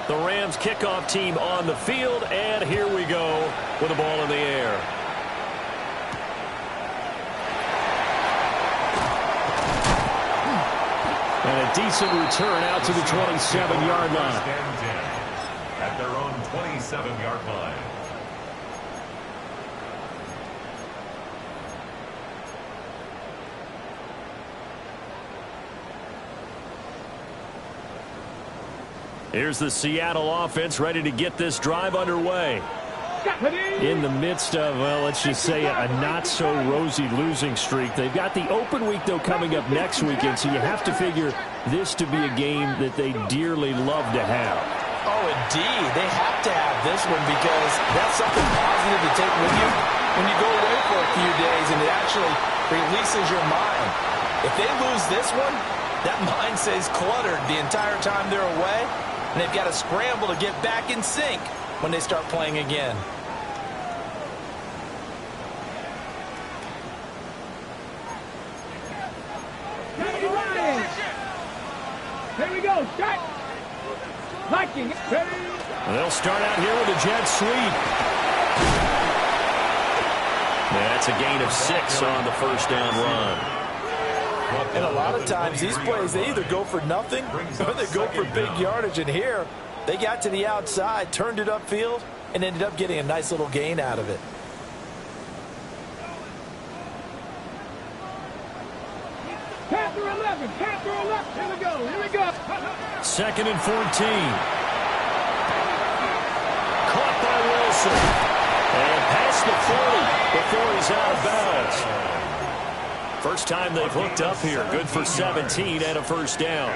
The Rams kickoff team on the field, and here we go with the ball in the air. And a decent return out to the 27-yard line. At their own 27-yard line. Here's the Seattle offense ready to get this drive underway. In the midst of, well, let's just say a not-so-rosy losing streak. They've got the open week, though, coming up next weekend, so you have to figure this to be a game that they dearly love to have. Oh, indeed. They have to have this one because that's something positive to take with you when you go away for a few days, and it actually releases your mind. If they lose this one, that mind stays cluttered the entire time they're away, and they've got to scramble to get back in sync when they start playing again. Here we go, shot. Liking it. They'll start out here with a jet sweep. That's a gain of 6 on the first down run. And a lot of times these plays, they either go for nothing or they go for big yardage. And here, they got to the outside, turned it upfield, and ended up getting a nice little gain out of it. Panther 11, Panther 11. Here we go, here we go. 2nd and 14. Caught by Wilson. And past the 40 before he's out of bounds. First time they've hooked up here. Good for 17 and a first down.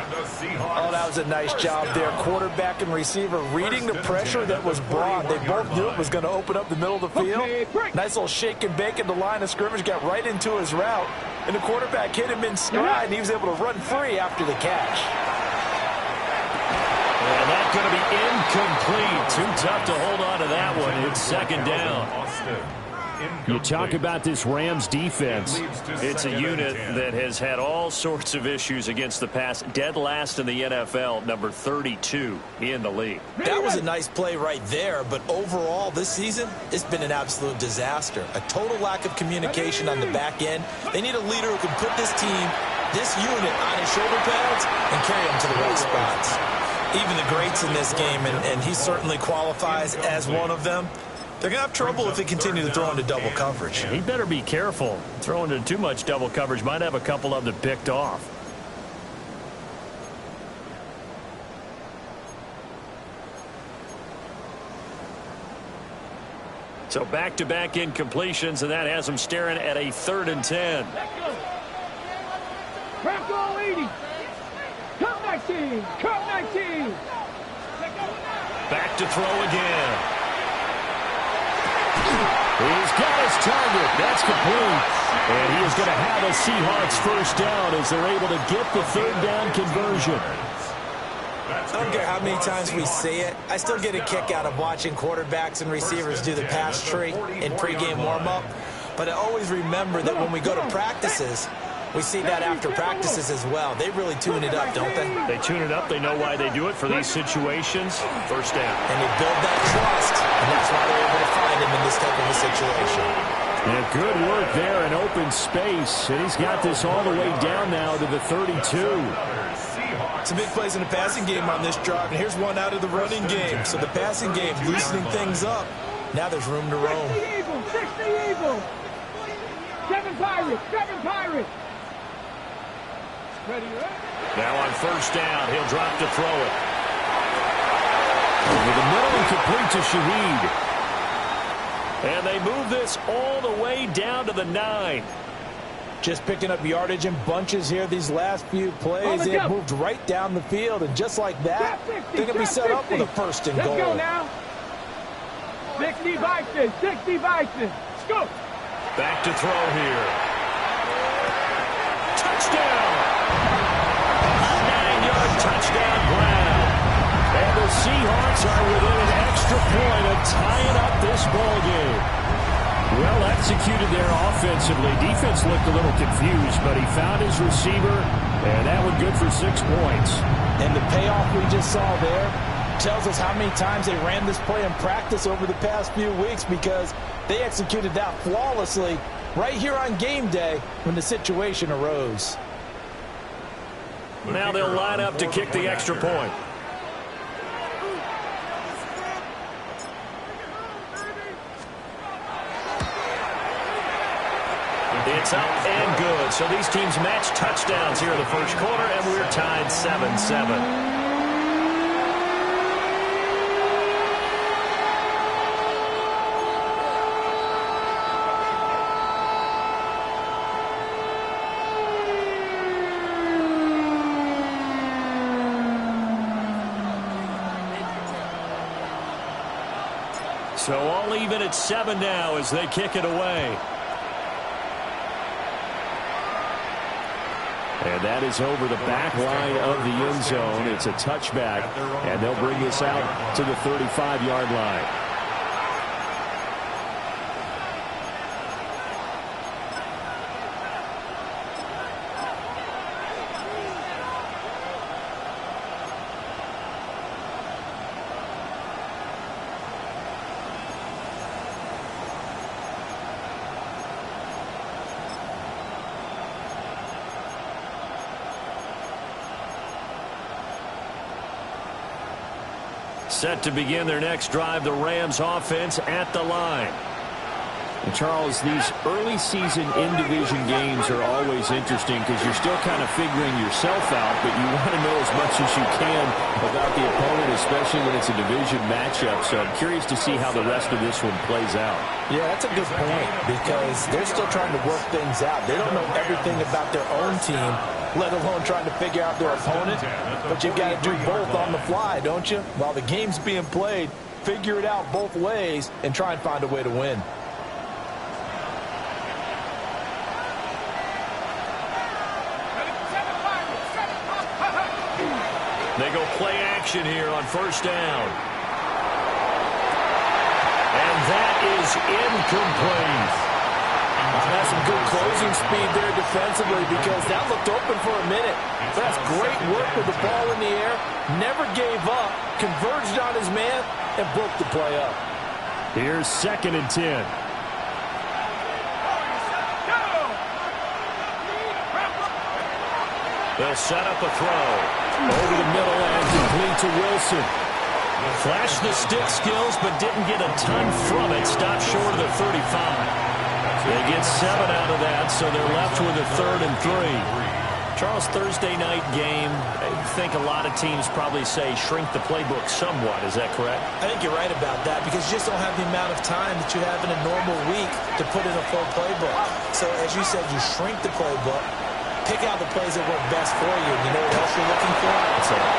Oh, that was a nice job there. Quarterback and receiver reading the pressure that was brought. They both knew it was going to open up the middle of the field. Nice little shake and bake at the line of scrimmage. Got right into his route. And the quarterback hit him in stride, and he was able to run free after the catch. And that's going to be incomplete. Too tough to hold on to that one. It's 2nd down. You talk about this Rams defense. It's a unit that has had all sorts of issues against the pass. Dead last in the NFL, number 32 in the league. That was a nice play right there, but overall this season, it's been an absolute disaster. A total lack of communication on the back end. They need a leader who can put this team, this unit, on his shoulder pads and carry them to the right spots. Even the greats in this game, and he certainly qualifies as one of them, they're going to have trouble if they continue to throw into double coverage. He better be careful. Throwing into too much double coverage might have a couple of them picked off. So back-to-back incompletions, and that has them staring at a 3rd and 10. Bronco 80. Cut 19. Cut 19. Back to throw again. He's got his target. That's complete. And he is going to have a Seahawks first down as they're able to get the 3rd down conversion. I don't care how many times we see it. I still get a kick out of watching quarterbacks and receivers do the pass tree in pregame warm-up. But I always remember that when we go to practices, we see that after practices as well. They really tune it up, don't they? They tune it up. They know why they do it for these situations. First down. And they build that trust, and that's why they're able to find him in this type of a situation. Yeah, good work there in open space. And he's got this all the way down now to the 32. Some big plays in the passing game on this drive, and here's one out of the running game. So the passing game loosening things up. Now there's room to roam. 60 Eagles, 60 Eagles. 7 Pirates, 7 Pirates. Ready, now on first down, he'll drop to throw it. Over the middle and complete to Shaheed. And they move this all the way down to the 9. Just picking up yardage in bunches here these last few plays. They have moved right down the field, and just like that, they're going to be set up with a 1st and goal. Let's go now. 60 Vikings, 60 Vikings. Let's go. Back to throw here. Touchdown. 9-yard touchdown Brown. And the Seahawks are within an extra point of tying up this ball game. Well executed there offensively. Defense looked a little confused, but he found his receiver, and that one good for 6 points. And the payoff we just saw there, tells us how many times they ran this play in practice over the past few weeks, because they executed that flawlessly right here on game day when the situation arose. Now they'll line up to kick the extra point. It's up and good. So these teams match touchdowns here in the first quarter, and we're tied 7-7. So all even at 7 now as they kick it away. And that is over the back line of the end zone. It's a touchback, and they'll bring this out to the 35-yard line. Set to begin their next drive, the Rams offense at the line. And Charles, these early season in-division games are always interesting because you're still kind of figuring yourself out, but you want to know as much as you can about the opponent, especially when it's a division matchup. So I'm curious to see how the rest of this one plays out. Yeah, that's a good point, because they're still trying to work things out. They don't know everything about their own team, let alone trying to figure out their opponent. But you've got to do both on the fly, don't you? While the game's being played, figure it out both ways and try and find a way to win. They go play action here on first down. And that is incomplete. That's some good closing speed there defensively, because that looked open for a minute. That's great work with the ball in the air. Never gave up, converged on his man, and broke the play up. Here's 2nd and 10. They'll set up a throw. Over the middle and complete to Wilson. Flashed the stick skills, but didn't get a ton from it. Stopped short of the 35. They get 7 out of that, so they're left with a 3rd and 3. Charles, Thursday night game, I think a lot of teams probably say shrink the playbook somewhat. Is that correct? I think you're right about that, because you just don't have the amount of time that you have in a normal week to put in a full playbook. So as you said, you shrink the playbook, pick out the plays that work best for you. You know what else you're looking for?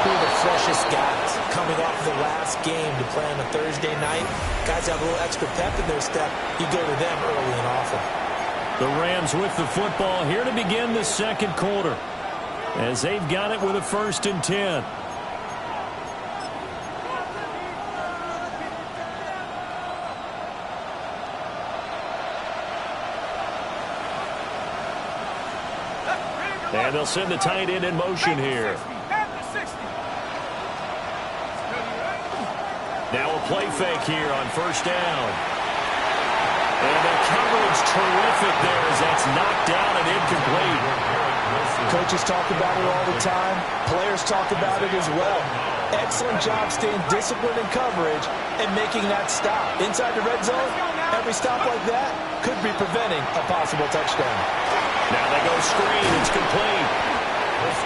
Who are the freshest guys coming off the last game to play on a Thursday night? Guys have a little extra pep in their step. You go to them early and often. The Rams with the football here to begin the second quarter, as they've got it with a 1st and 10. And they'll send the tight end in motion here. Now a play fake here on first down. And the coverage terrific there as that's knocked down and incomplete. Coaches talk about it all the time. Players talk about it as well. Excellent job staying disciplined in coverage and making that stop. Inside the red zone, every stop like that could be preventing a possible touchdown. Now they go screen. It's complete.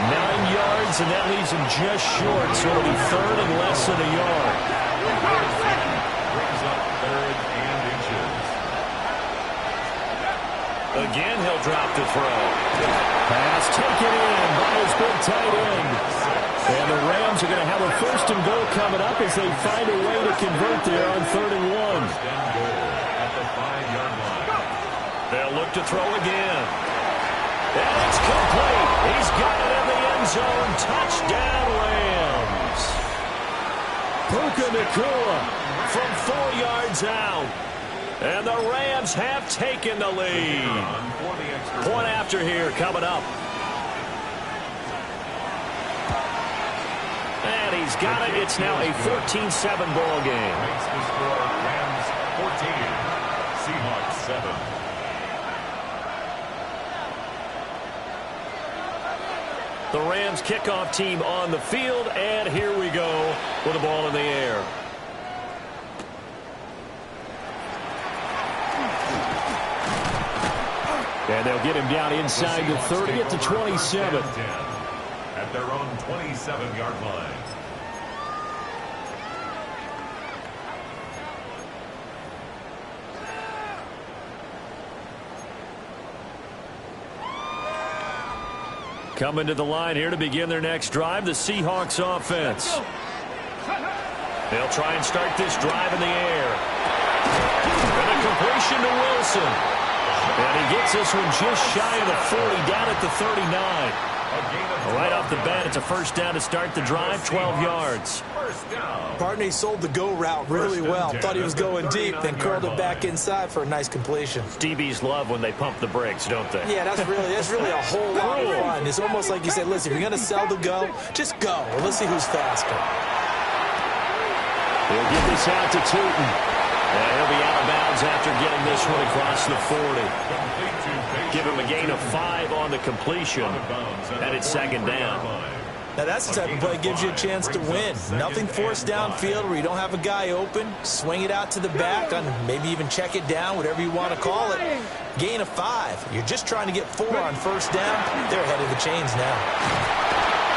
9 yards, and that leaves him just short, so it'll be 3rd and less than a yard. Brings up 3rd and inches. Again, he'll drop the throw. Pass taken in by his big tight end. And the Rams are going to have a 1st and goal coming up as they find a way to convert there on 3rd and 1. At the 5-yard line. They'll look to throw again. And it's complete. He's got it in the end zone. Touchdown, Rams. Puka Nacua from 4 yards out. And the Rams have taken the lead. Point after here coming up. And he he's got it. It's now a 14-7 ball game. Makes the score Rams 14, Seahawks 7. The Rams kickoff team on the field, and here we go with the ball in the air. And they'll get him down inside the 30 at the 27. At their own 27-yard line. Coming to the line here to begin their next drive, the Seahawks offense. They'll try and start this drive in the air. And a completion to Wilson. And he gets this one just shy of the 40, down at the 39. Right off the bat, it's a first down to start the drive, 12 yards. Partner, he sold the go route really well. Thought he was going deep, then curled it back inside for a nice completion. DBs love when they pump the brakes, don't they? Yeah, that's really a whole lot of fun. It's almost like you say, listen, if you're going to sell the go, just go. Well, let's see who's faster. He'll get this out to Tootin. And he'll be out of bounds after getting this one across the 40. Give him a gain of 5 on the completion. And it's second down. Now that's the type of play that gives you a chance to win. Nothing forced downfield where you don't have a guy open. Swing it out to the back, and maybe even check it down, whatever you want to call it. Gain of 5. You're just trying to get 4 on first down. They're ahead of the chains now.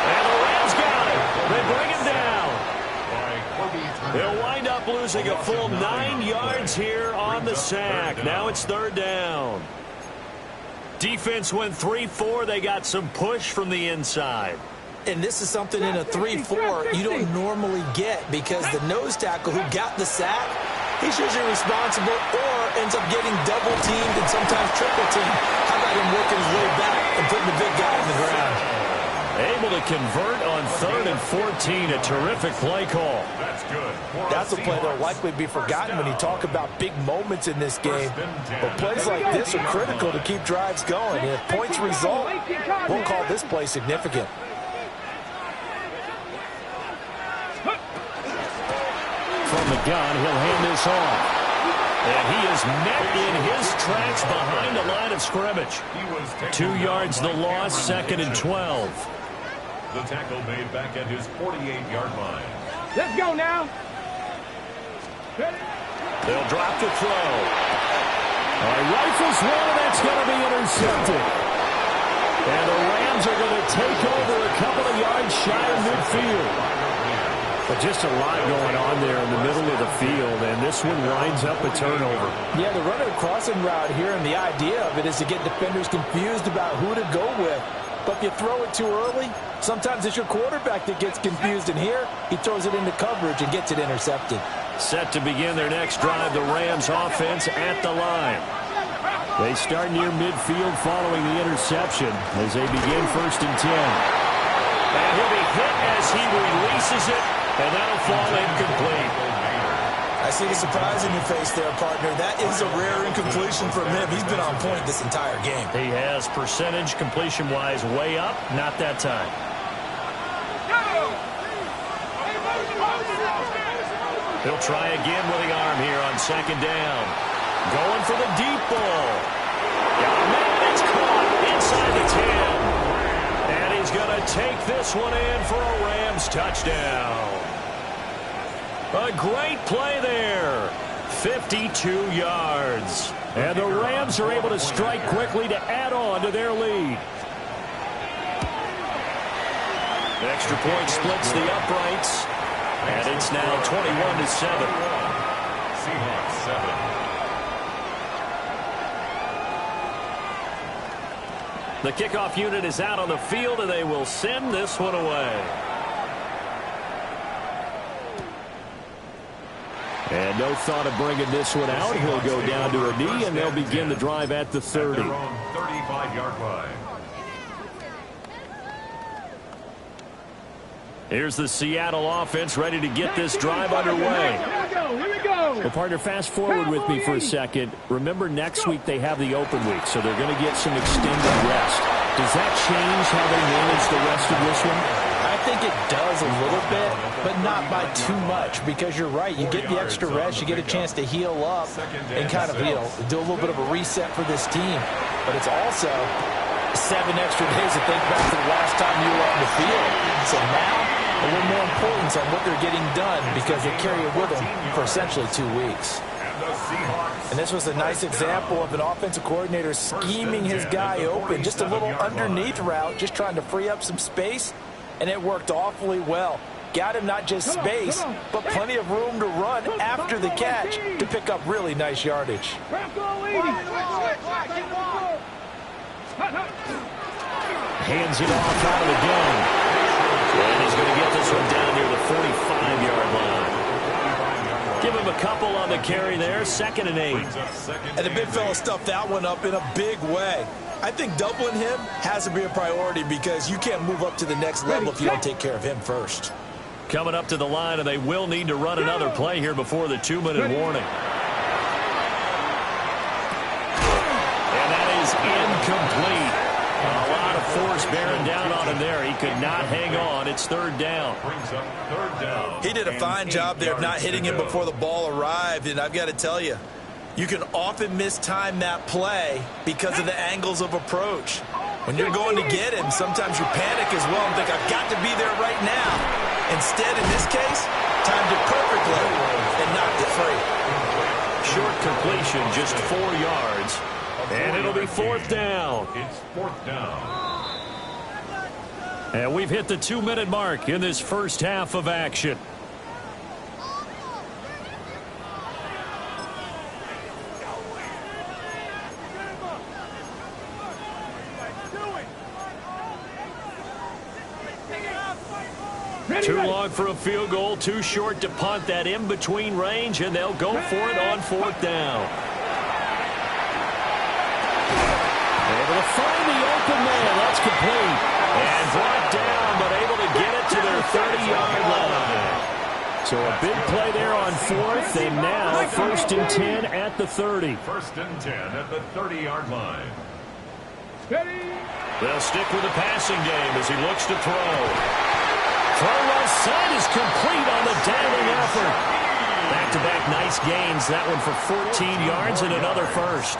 And the Rams got it. They bring him down. They'll wind up losing a full 9 yards here on the sack. Now it's third down. Defense went 3-4. They got some push from the inside. And this is something in a 3-4 you don't normally get, because the nose tackle who got the sack, he's usually responsible or ends up getting double teamed and sometimes triple teamed. How about him working his way back and putting the big guy on the ground? Able to convert on 3rd and 14. A terrific play call. That's good. That's a play that'll likely be forgotten when you talk about big moments in this game. But plays like this are critical to keep drives going. And if points result, we'll call this play significant. From the gun, he'll hand this off. And he is met in his tracks behind the line of scrimmage. 2 yards the loss, 2nd and 12. The tackle made back at his 48-yard line. Let's go now. They'll drop the throw. Rifles one, and that's going to be intercepted. And the Rams are going to take over a couple of yards shy of midfield. But just a lot going on there in the middle of the field, and this one winds up a turnover. Yeah, the runner crossing route here, and the idea of it is to get defenders confused about who to go with. But if you throw it too early, sometimes it's your quarterback that gets confused, and here he throws it into coverage and gets it intercepted. Set to begin their next drive, the Rams offense at the line. They start near midfield following the interception as they begin 1st and 10. And he'll be hit as he releases it, and that'll fall incomplete. I see the surprise in your face there, partner. That is a rare incompletion from him. He's been on point this entire game. He has percentage completion-wise way up, not that time. He'll try again with the arm here on 2nd down. Going for the deep ball. Got a man, it's caught inside the 10. And he's going to take this one in for a Rams touchdown. A great play there. 52 yards. And the Rams are able to strike quickly to add on to their lead. The extra point splits the uprights. And it's now 21-7. Seahawks 7. The kickoff unit is out on the field, and they will send this one away. And no thought of bringing this one out. He'll go down to a knee, and they'll begin the drive at the 30. At their own 35-yard line. Here's the Seattle offense ready to get this drive underway. Here we go. Well, partner, fast forward with me for a second. Remember, next week they have the open week, so they're going to get some extended rest. Does that change how they manage the rest of this one? I think it does a little bit, but not by too much, because you're right. You get the extra rest, you get a chance to heal up and kind of, do a little bit of a reset for this team. But it's also 7 extra days to think back to the last time you were on the field. So now, a little more importance on what they're getting done, because they carry it with them for essentially 2 weeks. And this was a nice example of an offensive coordinator scheming his guy open. Just a little underneath route, just trying to free up some space, and it worked awfully well. Got him not just space, but plenty of room to run after the catch to pick up really nice yardage. Hands it off out of the gun. And he's going to get this one down near the 45-yard line. Give him a couple on the carry there, 2nd and 8. And the big fella stuffed that one up in a big way. I think doubling him has to be a priority, because you can't move up to the next level if you don't take care of him first. Coming up to the line, and they will need to run another play here before the 2-minute warning. And that is incomplete. A lot of force bearing down on him there. He could not hang on. It's 3rd down. He did a fine job there of not hitting him before the ball arrived, and I've got to tell you, you can often mistime that play because of the angles of approach. When you're going to get him, sometimes you panic as well and think, I've got to be there right now. Instead, in this case, timed it perfectly and knocked it free. Short completion, just 4 yards. And it'll be 4th down. It's 4th down. And we've hit the 2-minute mark in this first half of action. Too long for a field goal, too short to punt. That in-between range, and they'll go for it on 4th down. Able to find the open man. That's complete. And brought down, but able to get it to their 30-yard line. So a big play there on 4th, and now 1st and 10 at the 30. 1st and 10 at the 30-yard line. They'll stick with the passing game as he looks to throw. Throw left side is complete on the diving effort. Back-to-back nice gains. That one for 14 yards and another first.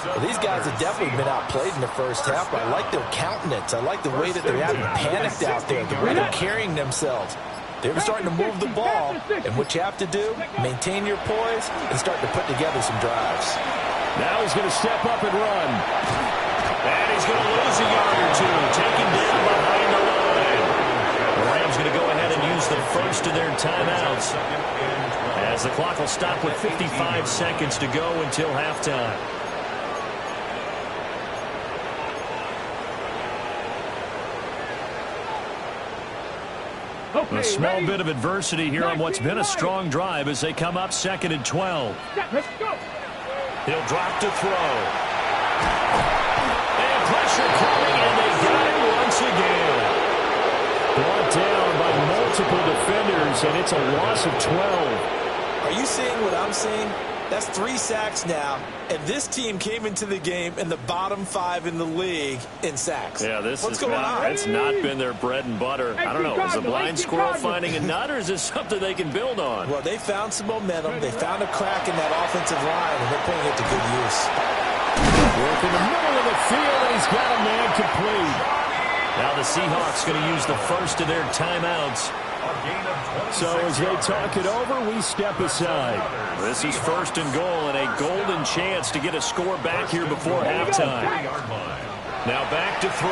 Well, these guys have definitely been outplayed in the first half. I like their countenance. I like the way that they're having panicked out there, the way they're carrying themselves. They're starting to move the ball, and what you have to do, maintain your poise and start to put together some drives. Now he's going to step up and run. And he's going to lose a yard or two, taken down behind the line. The Rams going to go ahead and use the first of their timeouts, as the clock will stop with 55 seconds to go until halftime. A small bit of adversity here on what's been a strong drive as they come up 2nd and 12. He'll drop to throw. And pressure coming, and they got it once again. Brought down by multiple defenders, and it's a loss of 12. Are you seeing what I'm seeing? That's 3 sacks now, and this team came into the game in the bottom 5 in the league in sacks. Yeah, What's going on? It's not been their bread and butter. I don't know, is a blind squirrel finding a nut, or is this something they can build on? Well, they found some momentum. They found a crack in that offensive line, and they're putting it to good use. Work in the middle of the field, and he's got a man complete. Now the Seahawks going to use the first of their timeouts. So as they talk it over, we step aside. This is 1st and goal, and a golden chance to get a score back here before halftime. Now back to throw.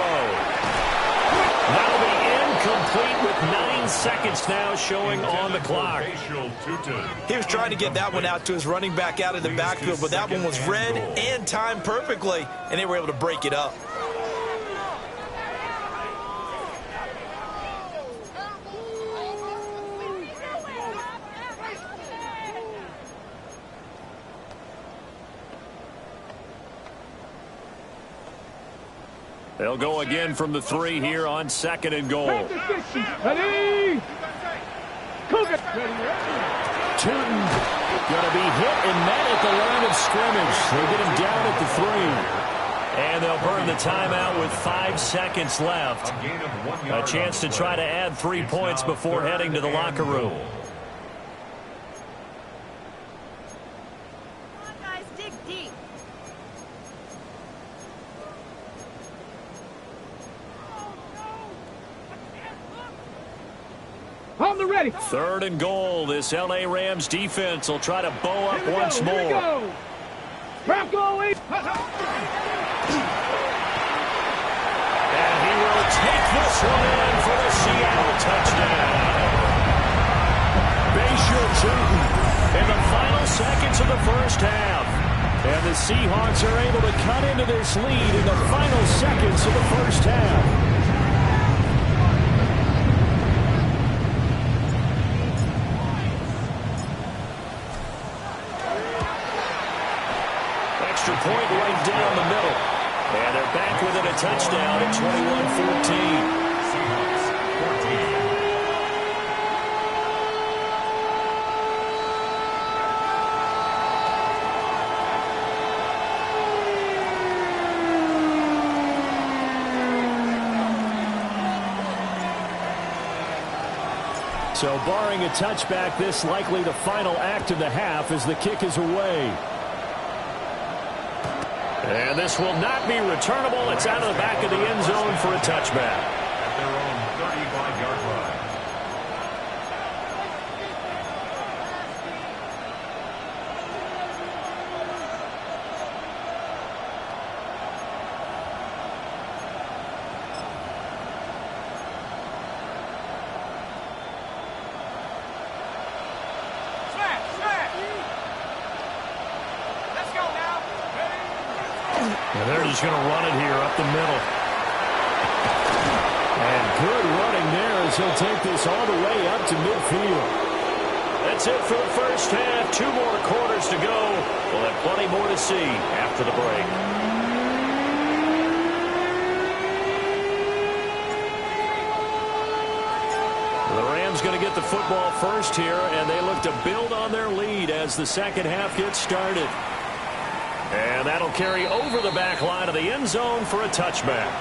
That'll be incomplete with 9 seconds now showing on the clock. He was trying to get that one out to his running back out of the backfield, but that one was read and timed perfectly, and they were able to break it up. They'll go again from the 3 here on 2nd and goal. Ready? Tootin going to be hit and met at the line of scrimmage. They get him down at the 3. And they'll burn the timeout with 5 seconds left. A chance to try to add 3 points before heading to the locker room. Come on, guys, dig deep. Hold the ready. 3rd and goal. This L.A. Rams defense will try to bow up once more. Here we go. Bronco And he will take this one in for the Seattle touchdown. Bayshaw Jordan in the final seconds of the first half. And the Seahawks are able to cut into this lead in the final seconds of the first half. Extra point right down the middle. And they're back within a touchdown at 21-14. So barring a touchback, this likely the final act of the half as the kick is away. And this will not be returnable. It's out of the back of the end zone for a touchback. At their own 35-yard line. And they're just going to run it here up the middle. And good running there as he'll take this all the way up to midfield. That's it for the first half. 2 more quarters to go. We'll have plenty more to see after the break. The Rams going to get the football first here, and they look to build on their lead as the second half gets started. And that'll carry over the back line of the end zone for a touchback.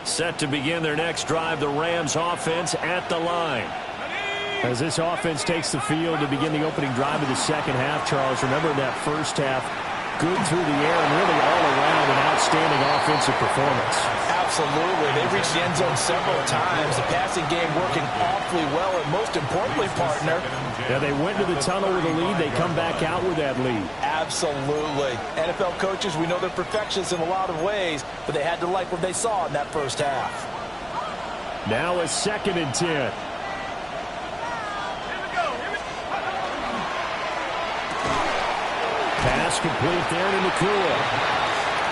Set to begin their next drive, the Rams offense at the line. As this offense takes the field to begin the opening drive of the second half, Charles, remember in that first half, good through the air and really all around an outstanding offensive performance. Absolutely. They've reached the end zone several times. The passing game working awfully well, and most importantly, partner. Yeah, they went to the tunnel with a lead. They come back out with that lead. Absolutely. NFL coaches, we know they're perfectionists in a lot of ways, but they had to like what they saw in that first half. Now a 2nd and 10. Pass complete there to Nakua.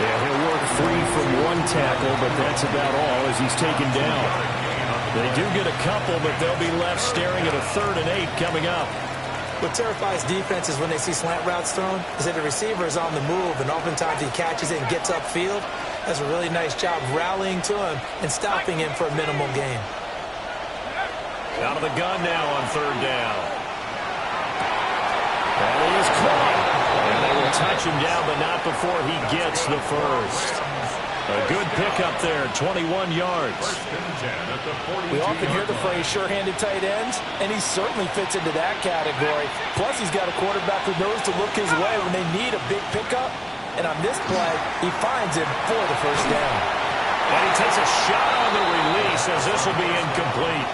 Yeah, he'll work free from one tackle, but that's about all as he's taken down. They do get a couple, but they'll be left staring at a 3rd and 8 coming up. What terrifies defenses when they see slant routes thrown is that the receiver is on the move, and oftentimes he catches it and gets upfield. Does a really nice job rallying to him and stopping him for a minimal gain. Out of the gun now on 3rd down. And he is caught. And they will touch him down, but not before he gets the first. A good pickup there, 21 yards. We often hear the phrase sure-handed tight ends, and he certainly fits into that category. Plus, he's got a quarterback who knows to look his way when they need a big pickup. And on this play, he finds him for the first down. And he takes a shot on the release as this will be incomplete.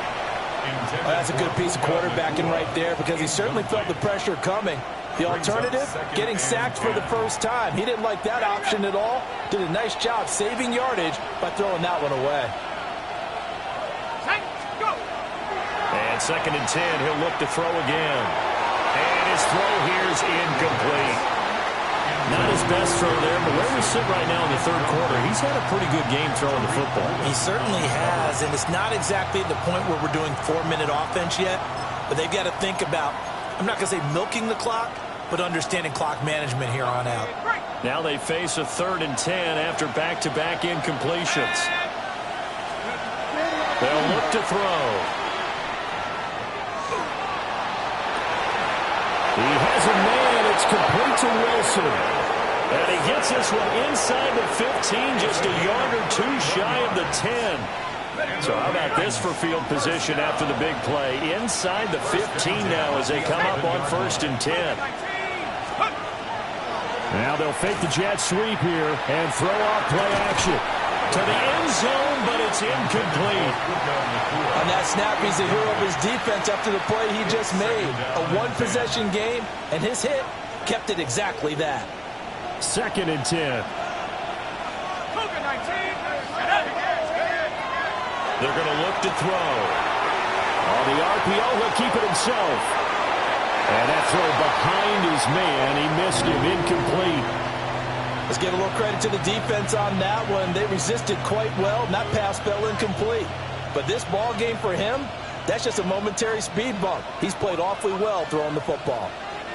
Well, that's a good piece of quarterbacking right there because he certainly felt the pressure coming. The alternative, getting sacked for the first time. He didn't like that option at all. Did a nice job saving yardage by throwing that one away. And 2nd and 10, he'll look to throw again. And his throw here is incomplete. Not his best throw there, but where we sit right now in the 3rd quarter, he's had a pretty good game throwing the football. He certainly has, and it's not exactly at the point where we're doing 4-minute offense yet, but they've got to think about, I'm not going to say milking the clock, but understanding clock management here on out. Now they face a 3rd and 10 after back-to-back incompletions. They'll look to throw. He has a man. It's complete to Wilson. And he gets this one inside the 15, just a yard or two shy of the 10. So how about this for field position after the big play? Inside the 15 now as they come up on 1st and 10. Now they'll fake the jet sweep here and throw off play action. To the end zone, but it's incomplete. On that snap, he's the hero of his defense after the play he just made. A one-possession game, and his hit kept it exactly that. 2nd and 10. They're going to look to throw. On the RPO, he'll keep it himself. And that throw behind his man, he missed him, incomplete. Let's give a little credit to the defense on that one. They resisted quite well, and that pass fell incomplete. But this ball game for him, that's just a momentary speed bump. He's played awfully well throwing the football.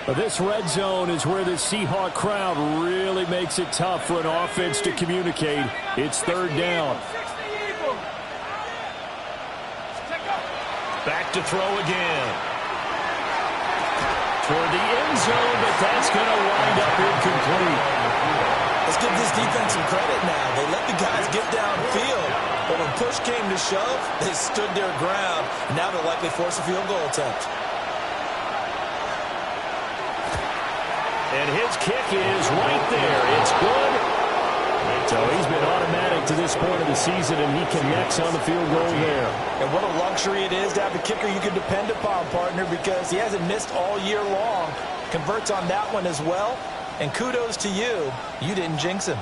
But this red zone is where the Seahawk crowd really makes it tough for an offense to communicate. It's 3rd down. Back to throw again. Toward the end zone, but that's going to wind up incomplete. Let's give this defense some credit now. They let the guys get downfield, but when push came to shove, they stood their ground. Now they'll likely force a field goal attempt. And his kick is right there. It's good. So he's been automatic to this point of the season, and he connects on the field goal there. And what a luxury it is to have a kicker you can depend upon, partner, because he hasn't missed all year long. Converts on that one as well. And kudos to you. You didn't jinx him.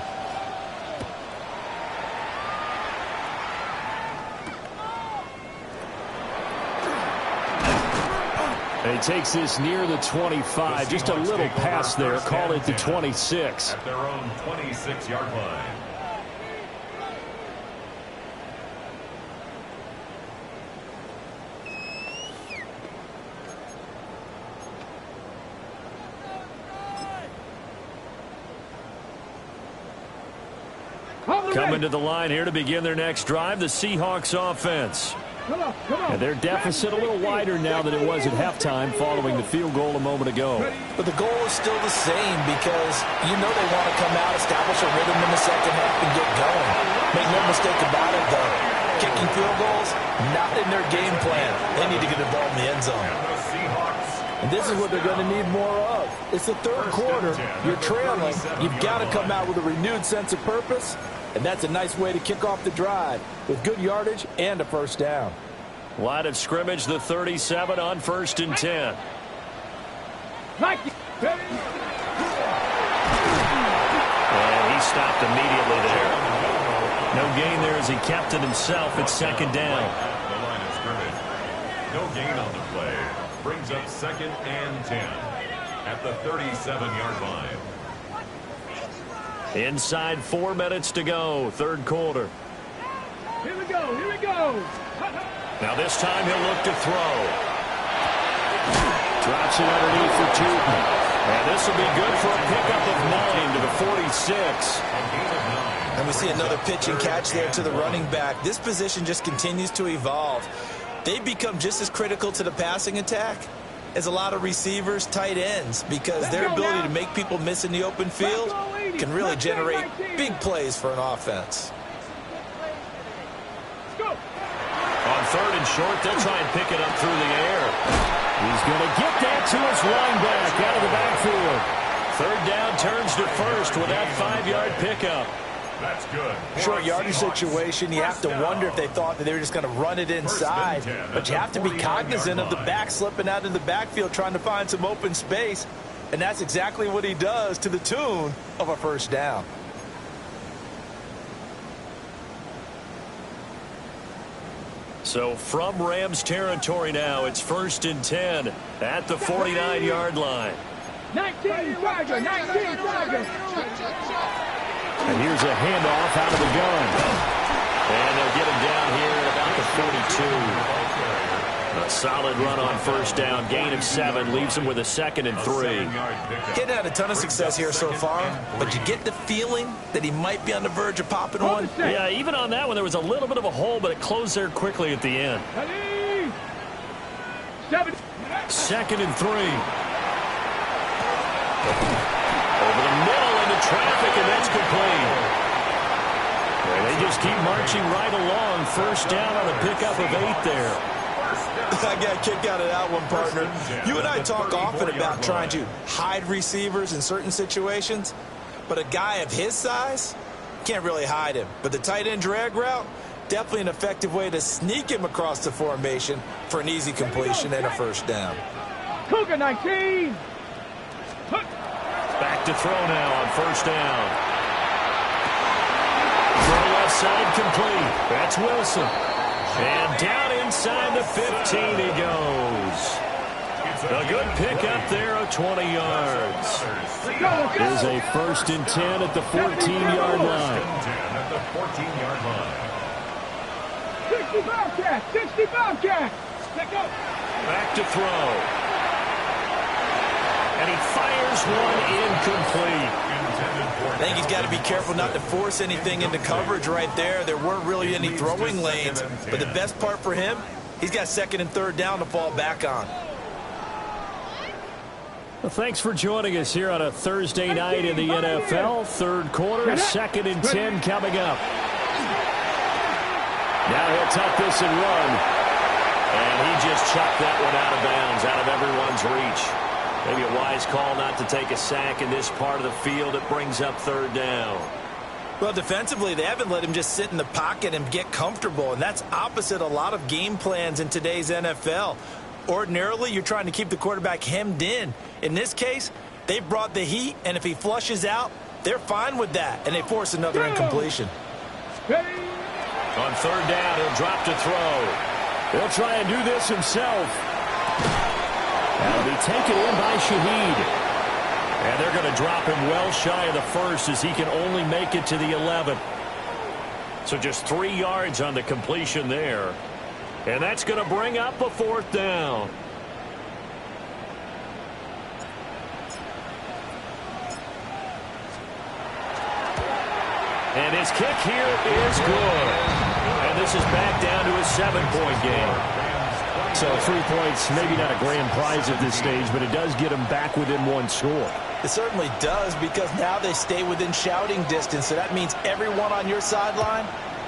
And he takes this near the 25. Just a little pass there. Call it the 26. At their own 26-yard line. Coming to the line here to begin their next drive, the Seahawks offense. And their deficit a little wider now than it was at halftime following the field goal a moment ago. But the goal is still the same because you know they want to come out, establish a rhythm in the second half, and get going. Make no mistake about it, though. Kicking field goals, not in their game plan. They need to get the ball in the end zone. And this is what they're going to need more of. It's the 3rd quarter. You're trailing. You've got to come out with a renewed sense of purpose. And that's a nice way to kick off the drive with good yardage and a 1st down. Line of scrimmage, the 37 on 1st and 10. And he stopped immediately there. No gain there as he kept it himself at 2nd down. The line of scrimmage. No gain on the play. Brings up 2nd and 10 at the 37-yard line. Inside 4 minutes to go, 3rd quarter. Here we go, here we go. Now this time he'll look to throw. Drops it underneath for 2. And this will be good for a pickup of 9 to the 46. And we see another pitch and catch there to the running back. This position just continues to evolve. They become just as critical to the passing attack as a lot of receivers, tight ends, because their ability to make people miss in the open field can really generate big plays for an offense. On 3rd and short, they'll try and pick it up through the air. He's going to get that to his linebacker out of the backfield. 3rd down turns to 1st with that 5-yard pickup. That's good. Short yardage situation, you have to wonder if they thought that they were just going to run it inside. But you have to be cognizant of the back slipping out in the backfield trying to find some open space. And that's exactly what he does to the tune of a 1st down. So from Rams territory now, it's 1st and 10 at the 49-yard line. 19, Tiger, 19, Tiger. And here's a handoff out of the gun. And they'll get him down here at about the 42. Solid run on first down. Gain of 7 leaves him with a 2nd and 3. Getting had a ton of success here so far, but you get the feeling that he might be on the verge of popping one. Yeah, even on that one, there was a little bit of a hole, but it closed there quickly at the end. 2nd and 3. Over the middle into traffic, and that's complete. And they just keep marching right along. First down on a pickup of 8 there. I got a kick out of that one, partner. You and I talk often about trying to hide receivers in certain situations, but a guy of his size can't really hide him. But the tight end drag route, definitely an effective way to sneak him across the formation for an easy completion and a first down. Cougar 19. Back to throw now on first down. Throw left side complete. That's Wilson. And down inside the 15 he goes. A good pickup there of 20 yards. There's a 1st and 10 at the 14-yard line. 60 Bobcats. 60 Bobcats. Let's go. Back to throw. And he fires one incomplete. I think he's got to be careful not to force anything into coverage right there. There weren't really any throwing lanes, but the best part for him, he's got 2nd and 3rd down to fall back on. Well, thanks for joining us here on a Thursday night in the NFL. 3rd quarter, 2nd and 10 coming up. Now he'll tuck this and run. And he just chucked that one out of bounds, out of everyone's reach. Maybe a wise call not to take a sack in this part of the field. It brings up 3rd down. Well, defensively, they haven't let him just sit in the pocket and get comfortable, and that's opposite a lot of game plans in today's NFL. Ordinarily, you're trying to keep the quarterback hemmed in. In this case, they've brought the heat, and if he flushes out, they're fine with that, and they force another incompletion. On 3rd down, he'll drop to throw. He'll try and do this himself. That'll be taken in by Shaheed. And they're going to drop him well shy of the 1st as he can only make it to the 11th. So just 3 yards on the completion there. And that's going to bring up a 4th down. And his kick here is good. And this is back down to a 7-point game. So 3 points, maybe not a grand prize at this stage, but it does get them back within 1 score. It certainly does, because now they stay within shouting distance, so that means everyone on your sideline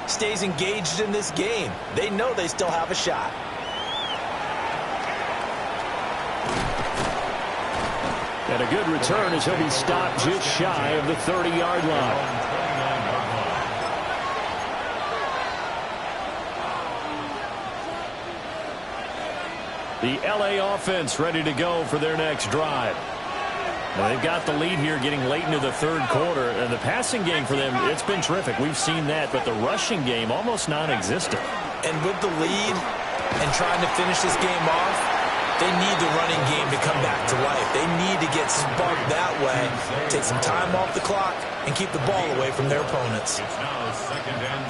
stays engaged in this game. They know they still have a shot. And a good return as he'll be stopped just shy of the 30-yard line. The L.A. offense ready to go for their next drive. Now they've got the lead here getting late into the 3rd quarter. And the passing game for them, it's been terrific. We've seen that. But the rushing game, almost non-existent. And with the lead and trying to finish this game off, they need the running game to come back to life. They need to get sparked that way, take some time off the clock, and keep the ball away from their opponents.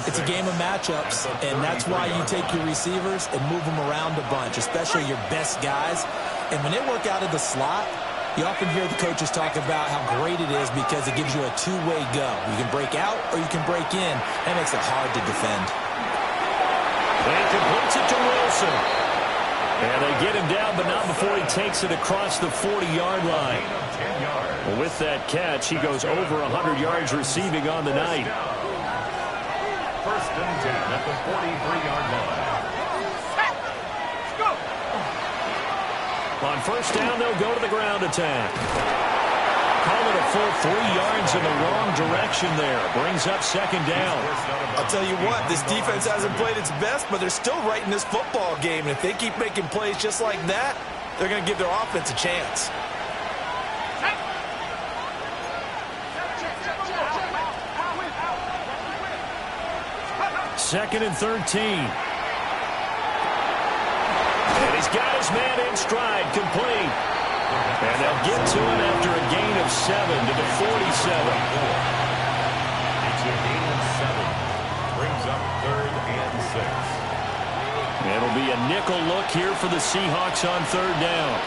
It's a game of matchups, and that's why you take your receivers and move them around a bunch, especially your best guys. And when they work out of the slot, you often hear the coaches talk about how great it is because it gives you a 2-way go. You can break out or you can break in. That makes it hard to defend. And completes it to Wilson. And they get him down, but not before he takes it across the 40-yard line. Well, with that catch, he goes over 100 yards receiving on the night. 1st and 10 at the 43-yard line. On first down, they'll go to the ground attack. Call it a full 3 yards in the wrong direction there. Brings up 2nd down. I'll tell you what, this defense hasn't played its best, but they're still right in this football game. And if they keep making plays just like that, they're going to give their offense a chance. Second and 13. And he's got his man in stride, complete. And they'll get to him after a gain of 7 to the 47. It's a gain of 7. Brings up 3rd and 6. It'll be a nickel look here for the Seahawks on third down.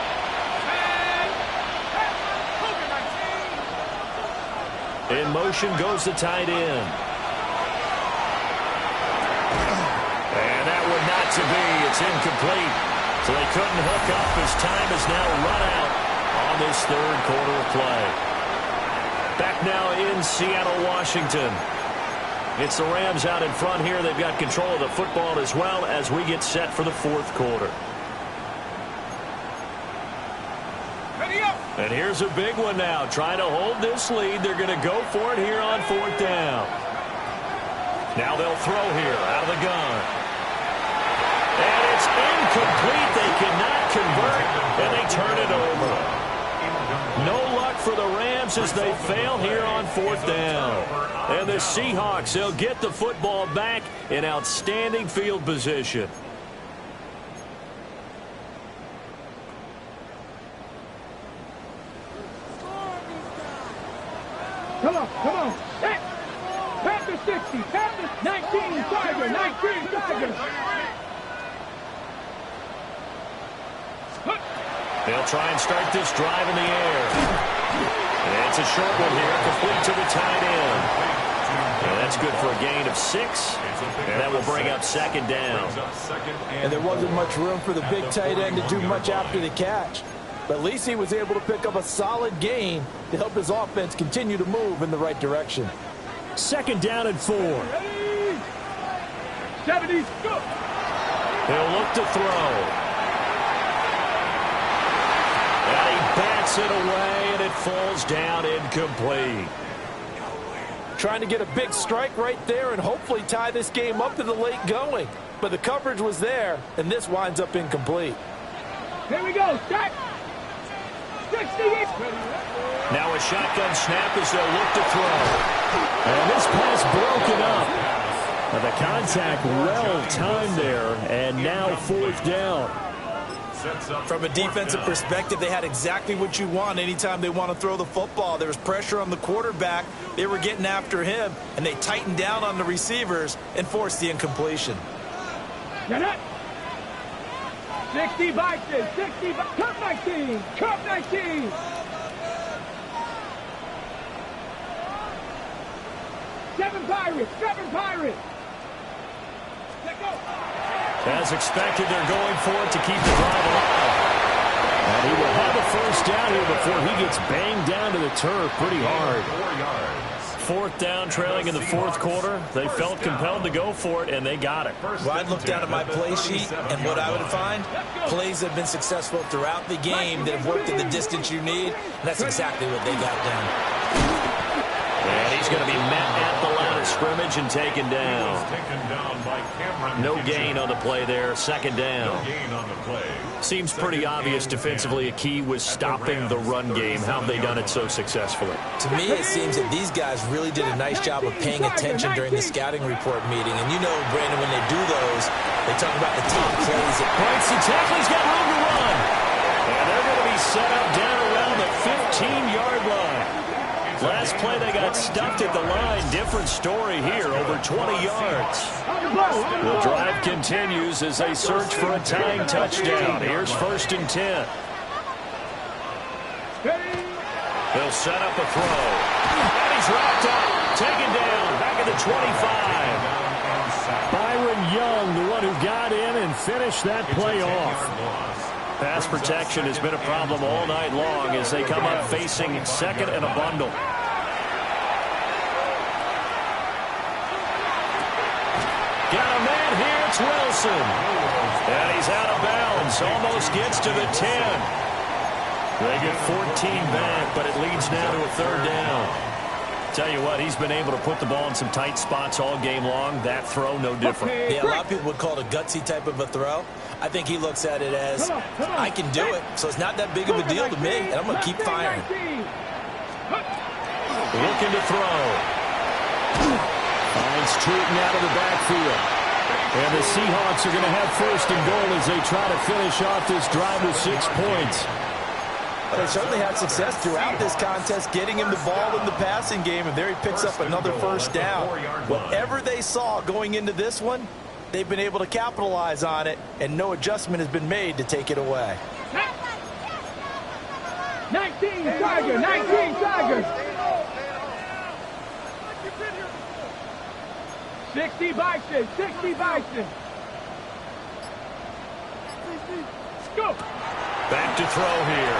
In motion goes the tight end. And that one not to be. It's incomplete. So they couldn't hook up as time is now run out on this third quarter of play. Back now in Seattle, Washington. It's the Rams out in front here. They've got control of the football as well as we get set for the fourth quarter. And here's a big one now. Trying to hold this lead. They're going to go for it here on fourth down. Now they'll throw here out of the gun. And it's incomplete. They cannot convert, and they turn it over. No luck for the Rams as they fail here on fourth down. And the Seahawks, they'll get the football back in outstanding field position. Come on. Tap the 60, tap the 19, Tiger, 19, Tiger. They'll try and start this drive in the air. And it's a short one here, complete to the tight end. And that's good for a gain of 6. And that will bring up second down. And there wasn't much room for the big tight end to do much after the catch. But at least he was able to pick up a solid gain to help his offense continue to move in the right direction. Second down and 4. 70s, go. He'll look to throw. And he bats it away, and it falls down incomplete. Trying to get a big strike right there and hopefully tie this game up in the late going. But the coverage was there, and this winds up incomplete. Here we go, start. 60. Now a shotgun snap as they'll look to throw. And this pass broken up. The contact well timed there, and now fourth down. From a defensive perspective, they had exactly what you want anytime they want to throw the football. There was pressure on the quarterback. They were getting after him, and they tightened down on the receivers and forced the incompletion. 60 Vikings, 60 Cup 19, Cup 19. Seven Pirates. Let go. As expected, they're going for it to keep the drive alive. And he will have a first down here before he gets banged down to the turf pretty hard. Fourth down, trailing in the fourth quarter. They felt compelled to go for it, and they got it. Well, I'd look down at my play sheet, and what I would find, plays have been successful throughout the game that have worked at the distance you need, and that's exactly what they got done. And he's going to be met at the line of scrimmage and taken down. No gain on the play there. Second down. Seems pretty obvious defensively a key was stopping the run game. How have they done it so successfully? To me, it seems that these guys really did a nice job of paying attention during the scouting report meeting. And you know, Brandon, when they do those, they talk about the top plays. Points the tackle. He's got room to run. And they're going to be set up down around the 15-yard line. Last play, they got stuffed at the line. Different story here, over 20 yards. The drive continues as they search for a tying touchdown. Here's 1st and 10. They'll set up a throw. And he's wrapped up, taken down, back at the 25. Byron Young, the one who got in and finished that play off. Pass protection has been a problem all night long as they come up facing second and a bundle. Got a man here, it's Wilson. And he's out of bounds, almost gets to the 10. They get 14 back, but it leads now to a third down. Tell you what, he's been able to put the ball in some tight spots all game long. That throw, no different. Yeah, a lot of people would call it a gutsy type of a throw. I think he looks at it as, I can do it, so it's not that big of a deal to me, and I'm going to keep firing. Looking to throw. Finds Truton out of the backfield. And the Seahawks are going to have 1st and goal as they try to finish off this drive with 6 points. They certainly had success throughout this contest getting him the ball in the passing game, and there he picks up another 1st down. Whatever they saw going into this one, they've been able to capitalize on it, and no adjustment has been made to take it away. 19 Tigers, 19 Tigers. 60 Bison, 60 Bison. Go. Back to throw here.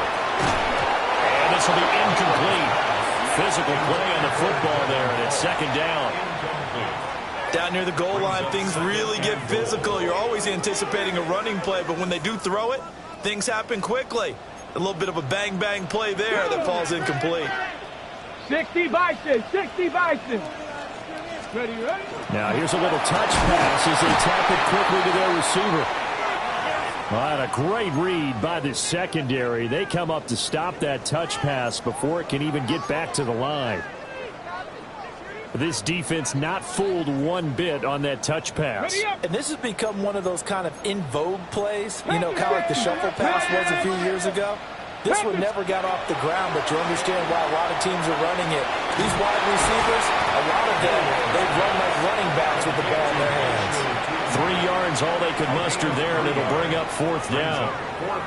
And this will be incomplete. Physical play on the football there, and it's second down. Down near the goal line, things really get physical. You're always anticipating a running play, but when they do throw it, things happen quickly. A little bit of a bang-bang play there that falls incomplete. 60 Bison, 60 Bison. Ready? Now here's a little touch pass as they tap it quickly to their receiver. Well, a great read by the secondary. They come up to stop that touch pass before it can even get back to the line. This defense not fooled one bit on that touch pass. And this has become one of those kind of in vogue plays, you know, kind of like the shuffle pass was a few years ago. This one never got off the ground, but you understand why a lot of teams are running it. These wide receivers, a lot of them, they run like running backs with the ball in their hands. 3 yards, all they could muster there, and it'll bring up fourth down.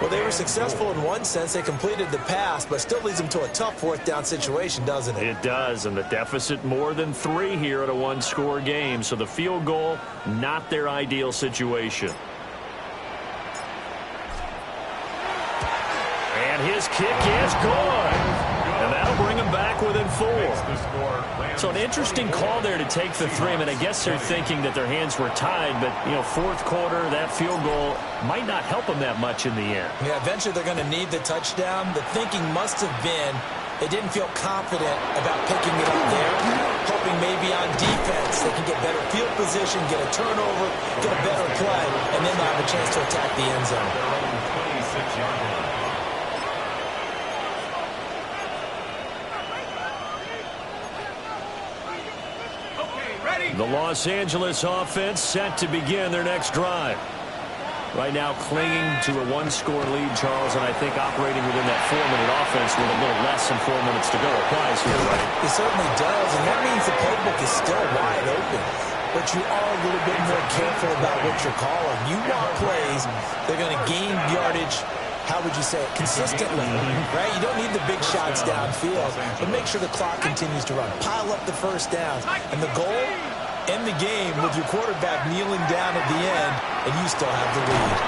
Well, they were successful in one sense. They completed the pass, but still leads them to a tough fourth down situation, doesn't it? It does, and the deficit more than 3 here at a one-score game. So the field goal, not their ideal situation. And his kick is good. And that'll bring him back within 4. So an interesting call there to take the 3. I mean, I guess they're thinking that their hands were tied, but, you know, fourth quarter, that field goal might not help them that much in the end. Yeah, eventually they're going to need the touchdown. The thinking must have been they didn't feel confident about picking it up there, hoping maybe on defense they can get better field position, get a turnover, get a better play, and then they'll have a chance to attack the end zone. 26-yard line. The Los Angeles offense set to begin their next drive. Right now clinging to a one-score lead, Charles, and I think operating within that 4-minute offense with a little less than 4 minutes to go applies here, right? It certainly does, and that means the playbook is still wide open. But you are a little bit more careful about what you're calling. You want plays, they're going to gain yardage, how would you say it, consistently, right? You don't need the big shots downfield, but make sure the clock continues to run. Pile up the first downs, and the goal, end the game with your quarterback kneeling down at the end, and you still have the lead.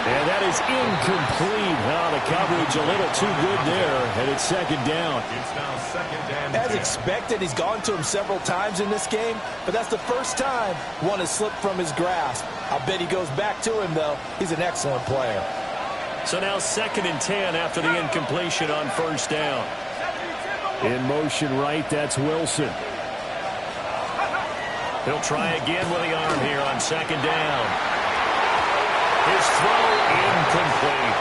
And that is incomplete. Well, the coverage a little too good there, and it's second down. It's now second and As 10. expected, he's gone to him several times in this game, but that's the first time one has slipped from his grasp. I'll bet he goes back to him, though. He's an excellent player. So now second and 10 after the incompletion on first down. In motion right, that's Wilson. He'll try again with the arm here on second down. His throw incomplete.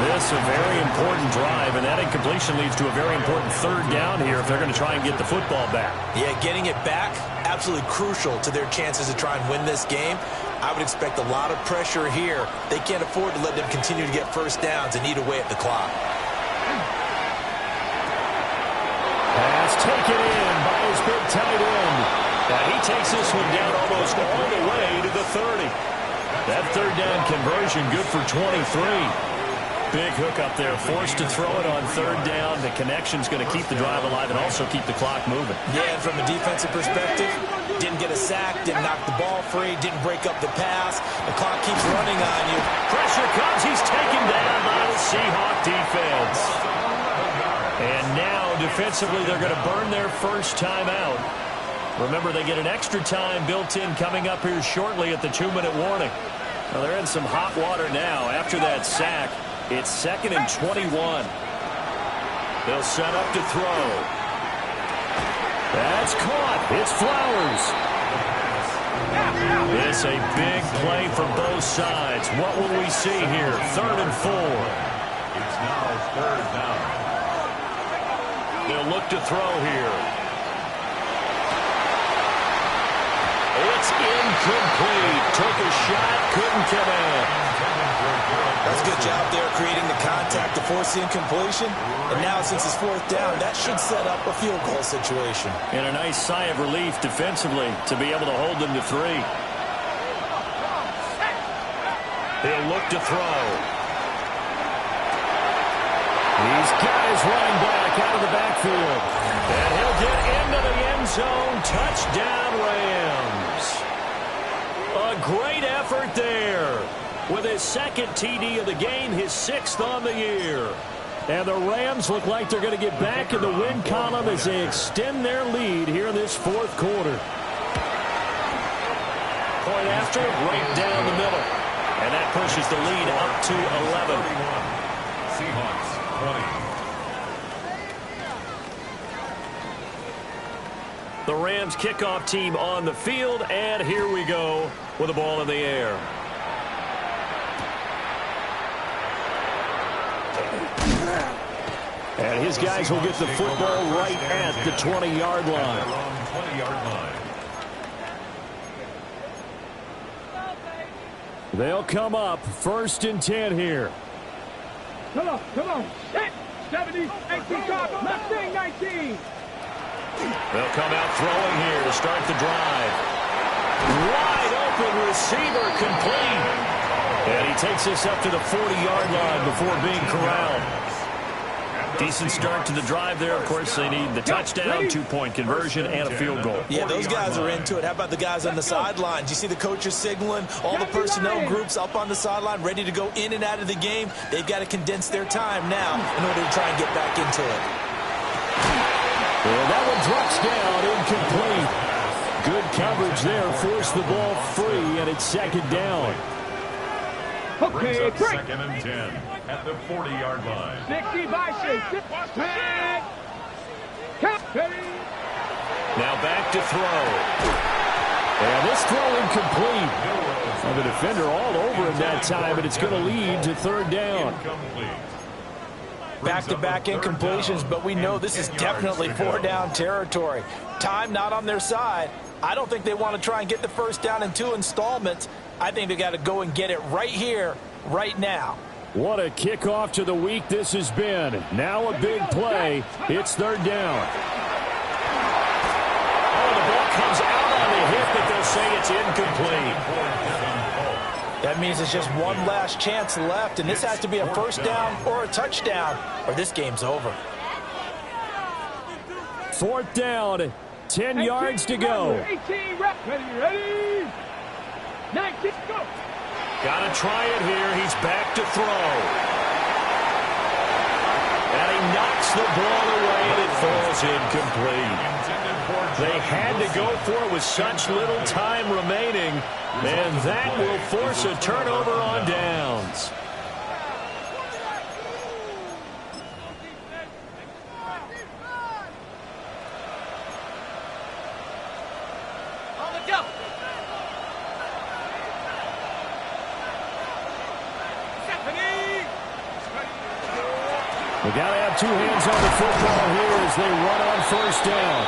This a very important drive, and that incompletion leads to a very important third down here if they're going to try and get the football back. Yeah, getting it back, absolutely crucial to their chances to try and win this game. I would expect a lot of pressure here. They can't afford to let them continue to get first downs and eat away at the clock. Pass taken in by his big tight end. Now he takes this one down almost all the way to the 30. That third down conversion good for 23. Big hook up there, forced to throw it on third down. The connection's going to keep the drive alive and also keep the clock moving. Yeah, and from a defensive perspective, didn't get a sack, didn't knock the ball free, didn't break up the pass. The clock keeps running on you. Pressure comes. He's taken down by the Seahawk defense. And now, defensively, they're going to burn their first time out. Remember, they get an extra time built in coming up here shortly at the 2-minute warning. Well, they're in some hot water now. After that sack, it's second and 21. They'll set up to throw. That's caught. It's Flowers. It's a big play for both sides. What will we see here? 3rd and 4. It's now third down. They'll look to throw here. It's incomplete. Took a shot, couldn't get in. That's a good job there creating the contact to force the incompletion. And now since it's fourth down, that should set up a field goal situation. And a nice sigh of relief defensively to be able to hold them to 3. He'll look to throw. These guys running back out of the backfield. And he'll get into the end zone. Touchdown, Rams. A great effort there. With his second TD of the game, his 6th on the year. And the Rams look like they're going to get back in the win column as they extend their lead here in this 4th quarter. Point after, right down the middle. And that pushes the lead up to 11. Seahawks 20. The Rams kickoff team on the field, and here we go with the ball in the air. And his guys will get the football right at the 20-yard line. 20-yard line. They'll come up 1st and 10 here. Come on. Hit. 70, 18, left wing, 19. They'll come out throwing here to start the drive. Wide open receiver complete. And he takes this up to the 40-yard line before being corralled. Decent start to the drive there. Of course, they need the touchdown, 2-point conversion, and a field goal. Yeah, those guys are into it. How about the guys on the sidelines? You see the coaches signaling, all the personnel groups up on the sideline, ready to go in and out of the game. They've got to condense their time now in order to try and get back into it. And that one drops down, incomplete. Good coverage there, forced the ball free, and it's 2nd down. Okay, Brings up 2nd and 10 at the 40-yard line. 60 by 6. Now back to throw. And this throw incomplete. And the defender all over him that time, and it's going to lead to 3rd down. Back-to-back incompletions, but we know this is definitely 4-down territory. Time not on their side. I don't think they want to try and get the 1st down in 2 installments. I think they got to go and get it right here, right now. What a kickoff to the week this has been. Now a big play. It's 3rd down. Oh, the ball comes out on the hip, but they'll say it's incomplete. That means it's just one last chance left, and this has to be a 1st down or a touchdown, or this game's over. 4th down, 10 yards to go. 18, ready. 19, go. Got to try it here. He's back to throw. And he knocks the ball away, and it falls incomplete. They had to go for it with such little time remaining, and that will force a turnover on downs. They got to have 2 hands on the football here as they run on 1st down.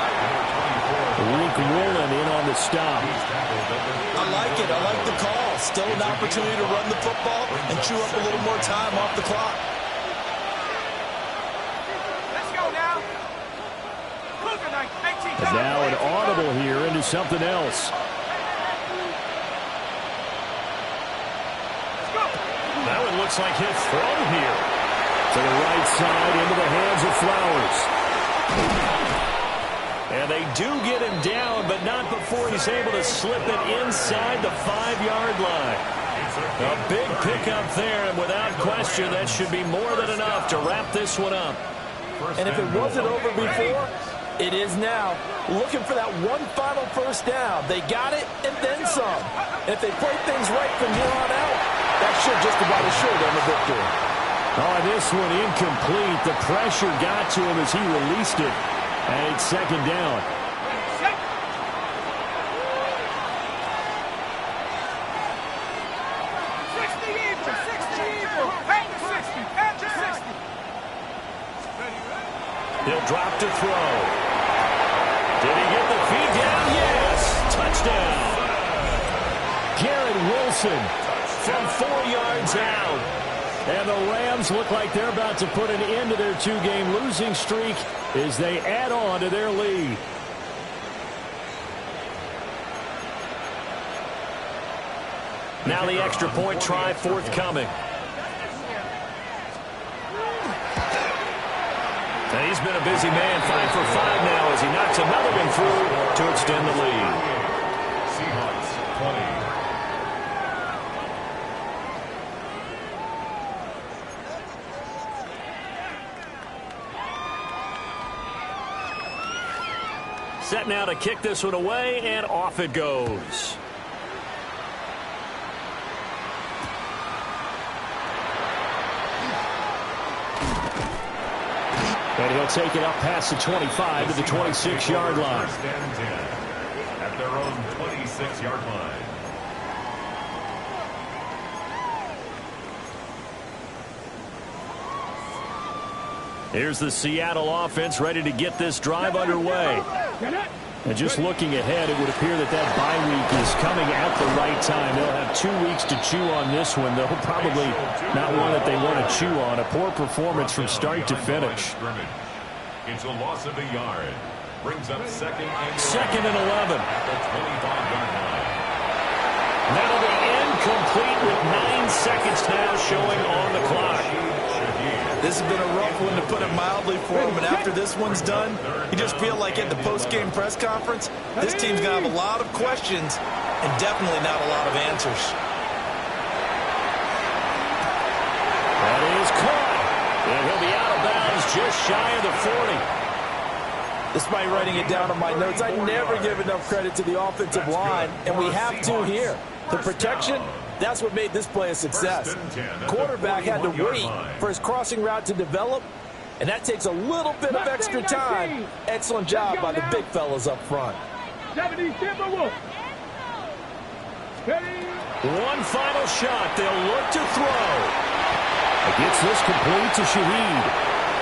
Rick Woolen in on the stop. I like it. I like the call. Still an opportunity to run the football and chew up a little more time off the clock. Let's go now. And now an audible here into something else. That one looks like he'll throw here. To the right side, into the hands of Flowers. And they do get him down, but not before he's able to slip it inside the 5-yard line. A big pickup there, and without question, that should be more than enough to wrap this one up. And if it wasn't over before, it is now. Looking for that one final 1st down. They got it, and then some. And if they play things right from here on out, that should just about assure them a victory. Oh, this one incomplete. The pressure got to him as he released it. And it's 2nd down. He'll drop to throw. Did he get the feet down? Yes. Touchdown. Garrett Wilson from 4 yards out. And the Rams look like they're about to put an end to their 2-game losing streak as they add on to their lead. Now the extra point try forthcoming. And he's been a busy man, 5 for 5 now as he knocks another one through to extend the lead. Seahawks 20. Set now to kick this one away, and off it goes. And he'll take it up past the 25 to the 26-yard line. First and 10 at their own 26-yard line. Here's the Seattle offense ready to get this drive underway. And just looking ahead, it would appear that bye week is coming at the right time. They'll have 2 weeks to chew on this one. They'll probably not one that they want to chew on. A poor performance from start to finish. It's a loss of a yard. Brings up second and 11. At the 25-yard line. That'll be incomplete with 9 seconds now showing on the clock. This has been a rough one, to put it mildly, for him. And after this one's done, you just feel like at the post-game press conference, this team's going to have a lot of questions and definitely not a lot of answers. That is caught. And he'll be out of bounds just shy of the 40. Despite writing it down on my notes, I never give enough credit to the offensive line, and we have to here. The protection, that's what made this play a success. Quarterback had to wait for his crossing route to develop, and that takes a little bit of extra time. Excellent job by the big fellas up front. 70 Timberwolves. One final shot. They'll look to throw. Gets this complete to Shaheed.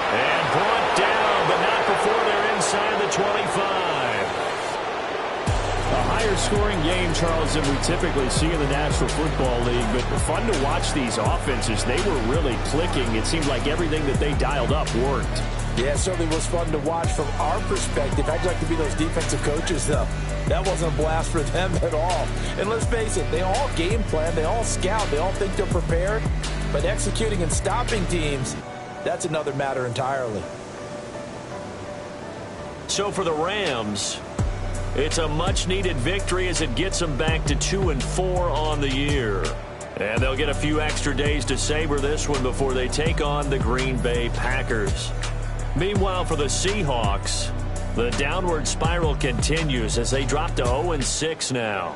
And brought down, but not before they're inside the 25. A higher scoring game, Charles, than we typically see in the National Football League, but fun to watch these offenses. They were really clicking. It seemed like everything that they dialed up worked. Yeah, it certainly was fun to watch from our perspective. I'd like to be those defensive coaches, though. That wasn't a blast for them at all. And let's face it, they all game plan, they all scout, they all think they're prepared. But executing and stopping teams, that's another matter entirely. So for the Rams, it's a much-needed victory as it gets them back to 2-4 on the year. And they'll get a few extra days to savor this one before they take on the Green Bay Packers. Meanwhile, for the Seahawks, the downward spiral continues as they drop to 0-6 now.